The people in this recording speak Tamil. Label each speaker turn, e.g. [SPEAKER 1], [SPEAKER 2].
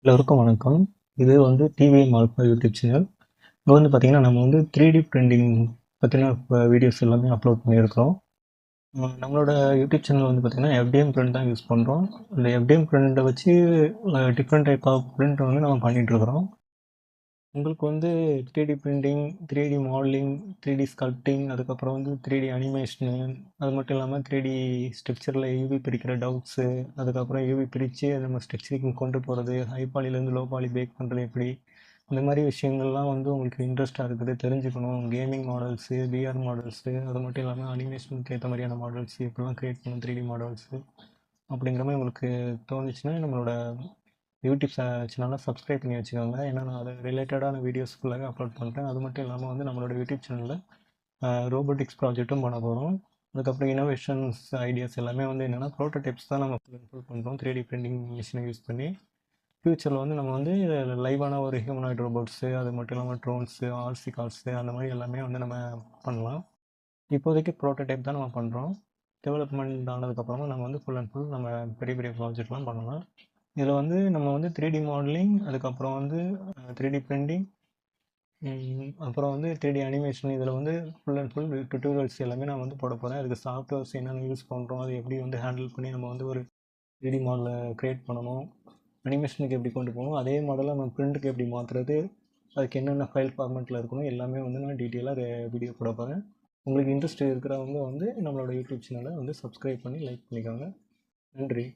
[SPEAKER 1] எல்லோருக்கும் வணக்கம். இது வந்து டிவிஎம் ஆல்ஃபா யூடியூப் சேனல். இங்க வந்து பார்த்தீங்கன்னா, நம்ம வந்து 3டி பிரிண்டிங் பத்தின வீடியோஸ் எல்லாமே அப்லோட் பண்ணியிருக்கிறோம். நம்மளோட யூடியூப் சேனல் வந்து பார்த்தீங்கன்னா, எஃப்டிஎம் பிரிண்ட் தான் யூஸ் பண்ணுறோம். இந்த எஃப்டிஎம் பிரிண்ட்ட வச்சு டிஃப்ரெண்ட் டைப் ஆஃப் பிரிண்ட் வந்து நம்ம பண்ணிகிட்ருக்குறோம். உங்களுக்கு வந்து 3டி பிரிண்டிங், 3டி மாடலிங், 3டி ஸ்கல்ப்டிங், அதுக்கப்புறம் வந்து 3டி அனிமேஷனு, அது மட்டும் இல்லாமல் 3டி ஸ்ட்ரக்சரில் யூவி பிரிக்கிற டவுட்ஸு, அதுக்கப்புறம் யூவி பிரித்து நம்ம ஸ்ட்ரக்சரிங் கொண்டு போகிறது, ஹை பாலிலேருந்து லோ பாலி பேக் பண்ணுறது எப்படி, இந்த மாதிரி விஷயங்கள்லாம் வந்து உங்களுக்கு இன்ட்ரெஸ்ட்டாக இருக்குது, தெரிஞ்சுக்கணும். கேமிங் மாடல்ஸு, விஆர் மாடல்ஸு, அது மட்டும் இல்லாமல் அனிமேஷனுக்கு ஏற்ற மாதிரியான மாடல்ஸ் எப்படிலாம் க்ரியேட் பண்ணணும், 3டி மாடல்ஸு அப்படிங்கிற மாதிரி உங்களுக்கு தோணுச்சுன்னா நம்மளோட யூடியூப் சேனலை சப்ஸ்கிரைப் பண்ணி வச்சுக்கோங்க. ஏன்னா நான் அது ரிலேட்டடான வீடியோஸ் ஃபுல்லாகவே அப்லோட் பண்ணுறேன். அது மட்டும் இல்லாமல் வந்து நம்மளோட யூடியூப் சேனலில் ரோபோட்டிக்ஸ் ப்ராஜெக்ட்டும் பண்ண போகிறோம். அதுக்கப்புறம் இனோவேஷன்ஸ் ஐடியாஸ் எல்லாமே வந்து என்னென்னா ப்ரோட்டோடைப்ஸ் தான் நம்ம ஃபுல் பண்ணுறோம் 3டி பிரிண்டிங் மிஷினை யூஸ் பண்ணி. ஃப்யூச்சரில் வந்து நம்ம வந்து லைவான ஒரு ஹியூமனாய்டு ரோபோட்ஸு, அது மட்டும் இல்லாமல் ட்ரோன்ஸு, ஆர்சி கார்ஸு, அந்த மாதிரி எல்லாமே வந்து நம்ம பண்ணலாம். இப்போதைக்கு ப்ரோட்டோடைப் தான் நம்ம பண்ணுறோம். டெவலப்மெண்ட் ஆனதுக்கப்புறமா நம்ம வந்து ஃபுல் அண்ட் ஃபுல் நம்ம பெரிய பெரிய ப்ராஜெக்ட்லாம் பண்ணலாம். இதில் வந்து நம்ம வந்து 3டி மாடலிங், அதுக்கப்புறம் வந்து 3டி பிரிண்டிங், அப்புறம் வந்து 3டி அனிமேஷன், இதில் வந்து ஃபுல் அண்ட் ஃபுல் டுட்டோரியல்ஸ் எல்லாமே நான் வந்து போட போகிறேன். அதுக்கு சாஃப்ட்வேர்ஸ் என்னென்ன யூஸ் பண்ணுறோம், அது எப்படி வந்து ஹேண்டில் பண்ணி நம்ம வந்து ஒரு 3டி மாடலை க்ரியேட் பண்ணணும், அனிமேஷனுக்கு எப்படி கொண்டு போகணும், அதே மாடலை நம்ம பிரிண்ட்டுக்கு எப்படி மாற்றுறது, அதுக்கு என்னென்ன ஃபைல் ஃபார்மேட்டில் இருக்கணும், எல்லாமே வந்து நான் டீட்டெயிலாக வீடியோ போட போகிறேன். உங்களுக்கு இன்ட்ரெஸ்ட் இருக்கிறவங்க வந்து நம்மளோட யூடியூப் சேனலை வந்து சப்ஸ்கிரைப் பண்ணி லைக் பண்ணிக்கோங்க. நன்றி.